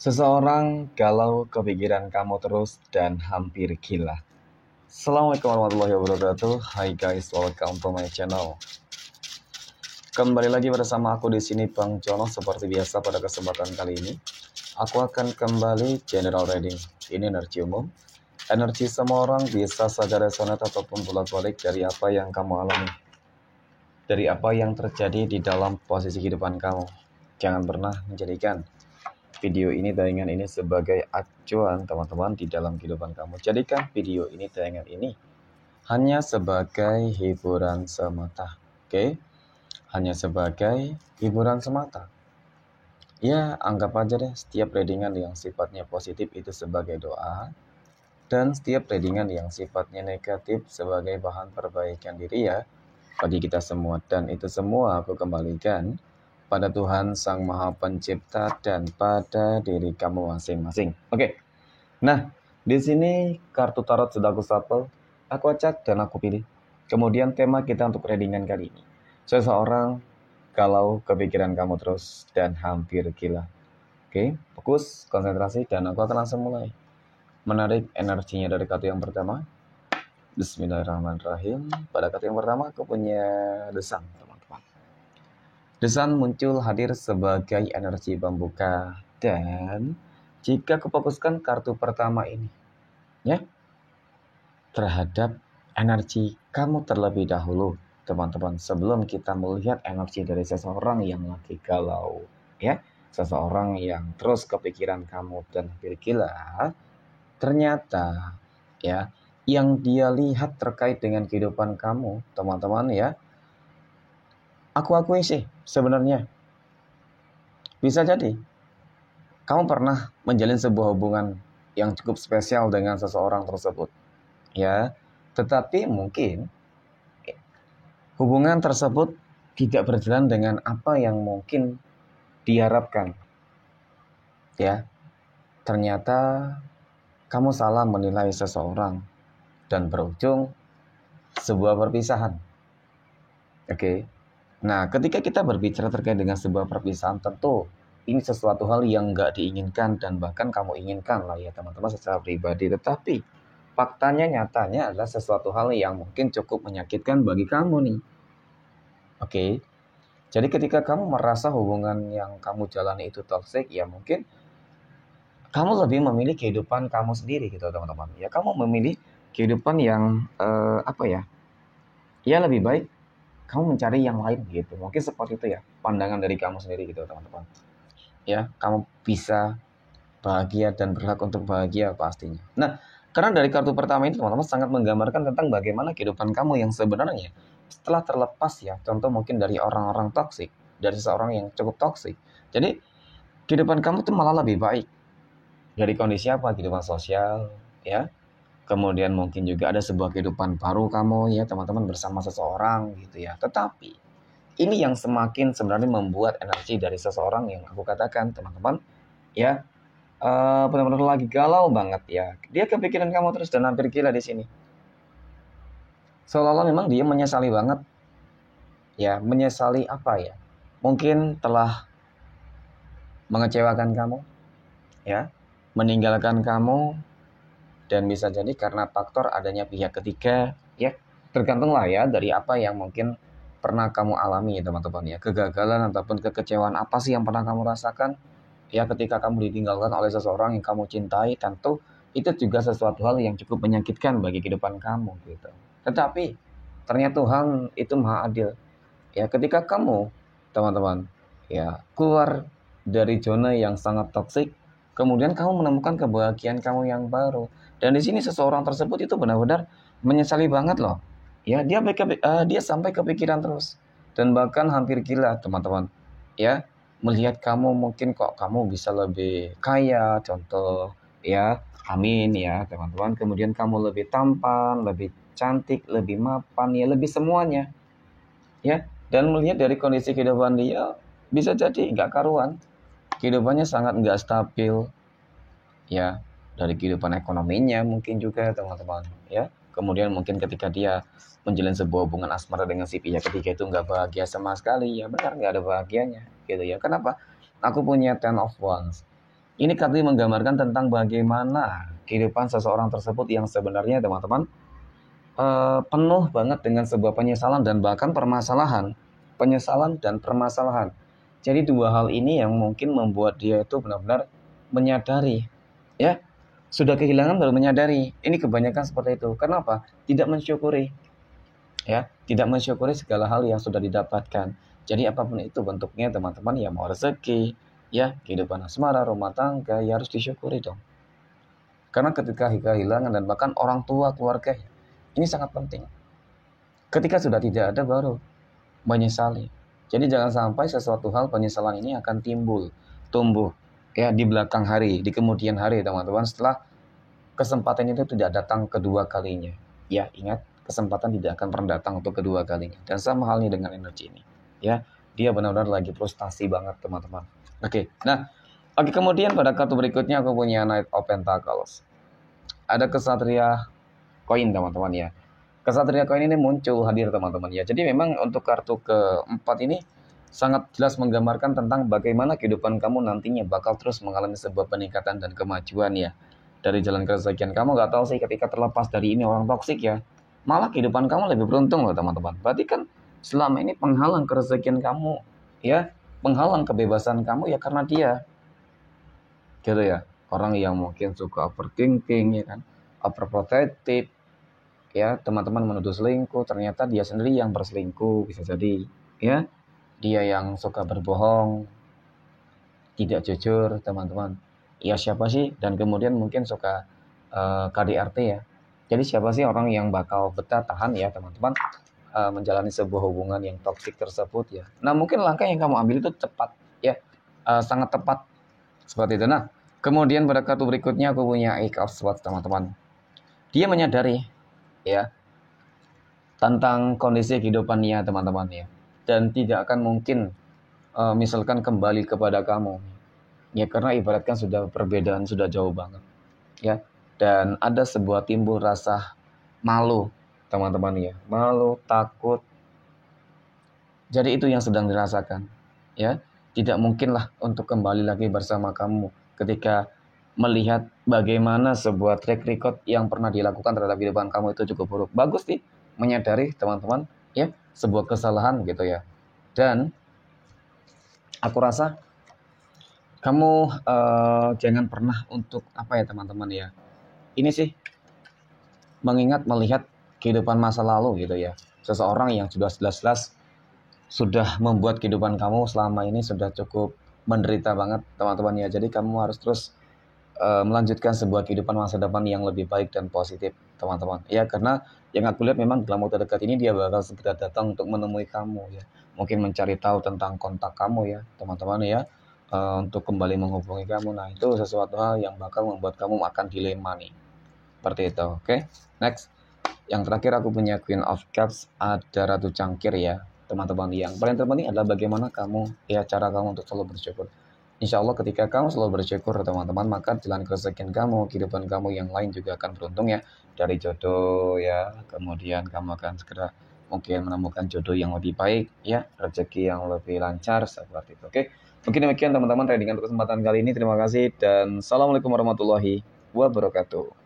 Seseorang galau kepikiran kamu terus dan hampir gila. Assalamualaikum warahmatullahi wabarakatuh. Hai guys, welcome to my channel. Kembali lagi bersama aku di sini Bang Jono. Seperti biasa pada kesempatan kali ini, aku akan kembali general reading. Ini energi umum. Energi semua orang bisa saja resonate ataupun bolak-balik dari apa yang kamu alami, dari apa yang terjadi di dalam posisi kehidupan kamu. Jangan pernah menjadikan video ini, tayangan ini sebagai acuan teman-teman di dalam kehidupan kamu. Jadikan video ini, tayangan ini hanya sebagai hiburan semata. Oke? Hanya sebagai hiburan semata. Ya, anggap aja deh setiap readingan yang sifatnya positif itu sebagai doa, dan setiap readingan yang sifatnya negatif sebagai bahan perbaikan diri ya bagi kita semua. Dan itu semua aku kembalikan pada Tuhan Sang Maha Pencipta dan pada diri kamu masing-masing. Oke. Nah, di sini kartu tarot sudah aku shuffle, aku acak dan aku pilih. Kemudian tema kita untuk readingan kali ini, seseorang kalau kepikiran kamu terus dan hampir gila. Oke, fokus, konsentrasi, dan aku akan langsung mulai menarik energinya dari kartu yang pertama. Bismillahirrahmanirrahim. Pada kartu yang pertama aku punya desang, teman-teman. Desan muncul hadir sebagai energi pembuka, dan jika kufokuskan kartu pertama ini ya terhadap energi kamu terlebih dahulu, teman-teman, sebelum kita melihat energi dari seseorang yang lagi galau ya, seseorang yang terus kepikiran kamu dan hampir gila, ternyata ya yang dia lihat terkait dengan kehidupan kamu, teman-teman ya, aku akui sih sebenarnya bisa jadi kamu pernah menjalin sebuah hubungan yang cukup spesial dengan seseorang tersebut ya, tetapi mungkin hubungan tersebut tidak berjalan dengan apa yang mungkin diharapkan ya. Ternyata kamu salah menilai seseorang dan berujung sebuah perpisahan. Oke. Nah, ketika kita berbicara terkait dengan sebuah perpisahan, tentu ini sesuatu hal yang nggak diinginkan dan bahkan kamu inginkan lah ya teman-teman secara pribadi. Tetapi faktanya, nyatanya adalah sesuatu hal yang mungkin cukup menyakitkan bagi kamu nih. Oke. Jadi ketika kamu merasa hubungan yang kamu jalani itu toksik, ya mungkin kamu lebih memilih kehidupan kamu sendiri gitu teman-teman. Ya kamu memilih kehidupan yang ya lebih baik kamu mencari yang lain gitu. Mungkin seperti itu ya pandangan dari kamu sendiri gitu teman-teman. Ya, kamu bisa bahagia dan berhak untuk bahagia pastinya. Nah, karena dari kartu pertama ini teman-teman sangat menggambarkan tentang bagaimana kehidupan kamu yang sebenarnya setelah terlepas ya, contoh mungkin dari orang-orang toksik, dari seseorang yang cukup toksik. Jadi kehidupan kamu tuh malah lebih baik. Dari kondisi apa? Kehidupan sosial ya. Kemudian mungkin juga ada sebuah kehidupan baru kamu ya teman-teman bersama seseorang gitu ya. Tetapi ini yang semakin sebenarnya membuat energi dari seseorang yang aku katakan teman-teman ya, benar-benar lagi galau banget ya. Dia kepikiran kamu terus dan hampir gila di sini. Seolah-olah memang dia menyesali banget ya, menyesali apa ya? Mungkin telah mengecewakan kamu ya, meninggalkan kamu, dan bisa jadi karena faktor adanya pihak ketiga ya. Tergantung lah ya dari apa yang mungkin pernah kamu alami ya teman-teman ya. Kegagalan ataupun kekecewaan apa sih yang pernah kamu rasakan ya ketika kamu ditinggalkan oleh seseorang yang kamu cintai. Tentu itu juga sesuatu hal yang cukup menyakitkan bagi kehidupan kamu gitu. Tetapi ternyata Tuhan itu maha adil ya, ketika kamu teman-teman ya keluar dari zona yang sangat toksik, kemudian kamu menemukan kebahagiaan kamu yang baru. Dan di sini seseorang tersebut itu benar-benar menyesali banget loh ya, dia sampai kepikiran terus dan bahkan hampir gila teman-teman ya, melihat kamu mungkin kok kamu bisa lebih kaya contoh ya, amin ya teman-teman, kemudian kamu lebih tampan, lebih cantik, lebih mapan ya, lebih semuanya ya. Dan melihat dari kondisi kehidupan dia, bisa jadi nggak karuan, kehidupannya sangat nggak stabil ya, dari kehidupan ekonominya mungkin juga teman-teman ya. Kemudian mungkin ketika dia menjalin sebuah hubungan asmara dengan si pihak ketiga itu nggak bahagia sama sekali ya, benar nggak ada bahagianya gitu ya. Kenapa? Aku punya 10 of Wands Ini kartu menggambarkan tentang bagaimana kehidupan seseorang tersebut yang sebenarnya teman-teman penuh banget dengan sebuah penyesalan dan bahkan permasalahan. Penyesalan dan permasalahan. Jadi dua hal ini yang mungkin membuat dia itu benar-benar menyadari, ya, sudah kehilangan baru menyadari. Ini kebanyakan seperti itu. Kenapa? Tidak mensyukuri, ya, tidak mensyukuri segala hal yang sudah didapatkan. Jadi apapun itu bentuknya teman-teman, ya mau rezeki, ya kehidupan asmara, rumah tangga, ya harus disyukuri dong. Karena ketika kehilangan dan bahkan orang tua, keluarga, ini sangat penting. Ketika sudah tidak ada baru menyesali. Jadi jangan sampai sesuatu hal penyesalan ini akan tumbuh ya di belakang hari, di kemudian hari teman-teman, setelah kesempatan itu tidak datang kedua kalinya. Ya, ingat, kesempatan tidak akan pernah datang untuk kedua kalinya. Dan sama halnya dengan energi ini. Ya, dia benar-benar lagi frustasi banget teman-teman. Oke, nah, oke, kemudian pada kartu berikutnya aku punya Knight of Pentacles. Ada kesatria koin teman-teman ya. Kesatria koin ini muncul hadir teman-teman ya. Jadi memang untuk kartu keempat ini sangat jelas menggambarkan tentang bagaimana kehidupan kamu nantinya bakal terus mengalami sebuah peningkatan dan kemajuan ya. Dari jalan keresakian kamu nggak tahu sih ketika terlepas dari ini orang toksik ya. Malah kehidupan kamu lebih beruntung loh teman-teman. Berarti kan selama ini penghalang keresakian kamu ya, penghalang kebebasan kamu ya karena dia. Gitu ya. Orang yang mungkin suka overthinking ya kan, overprotective, ya teman-teman menuduh selingkuh, ternyata dia sendiri yang berselingkuh, bisa jadi ya, dia yang suka berbohong, tidak jujur teman-teman, ya siapa sih, dan kemudian mungkin suka KDRT ya. Jadi siapa sih orang yang bakal betah tahan ya teman-teman menjalani sebuah hubungan yang toksik tersebut ya. Nah mungkin langkah yang kamu ambil itu tepat ya, sangat tepat seperti itu. Nah kemudian pada kartu berikutnya aku punya Eight of Swords teman-teman. Dia menyadari ya tentang kondisi kehidupannya teman-teman ya, dan tidak akan mungkin misalkan kembali kepada kamu ya, karena ibaratkan sudah perbedaan sudah jauh banget ya, dan ada sebuah timbul rasa malu teman-teman ya, malu, takut. Jadi itu yang sedang dirasakan ya, tidak mungkinlah untuk kembali lagi bersama kamu ketika melihat bagaimana sebuah track record yang pernah dilakukan terhadap kehidupan kamu itu cukup buruk. Bagus sih menyadari teman-teman ya sebuah kesalahan gitu ya. Dan aku rasa kamu jangan pernah untuk apa ya teman-teman ya, ini sih mengingat melihat kehidupan masa lalu gitu ya, seseorang yang sudah jelas-jelas sudah membuat kehidupan kamu selama ini sudah cukup menderita banget teman-teman ya. Jadi kamu harus terus melanjutkan sebuah kehidupan masa depan yang lebih baik dan positif teman-teman ya, karena yang aku lihat memang dalam waktu dekat ini dia bakal segera datang untuk menemui kamu ya, mungkin mencari tahu tentang kontak kamu ya teman-teman ya, untuk kembali menghubungi kamu. Nah itu sesuatu hal yang bakal membuat kamu akan dilema nih seperti itu. Oke, next, yang terakhir aku punya Queen of Cups, ada Ratu Cangkir ya teman-teman. Yang paling terpenting adalah bagaimana kamu ya, cara kamu untuk selalu bersyukur. Insya Allah ketika kamu selalu bersyukur teman-teman, maka jalan keresakian kamu, kehidupan kamu yang lain juga akan beruntung ya. Dari jodoh ya, kemudian kamu akan segera mungkin menemukan jodoh yang lebih baik ya, rezeki yang lebih lancar seperti itu. Oke, mungkin demikian teman-teman trading untuk kesempatan kali ini. Terima kasih dan assalamualaikum warahmatullahi wabarakatuh.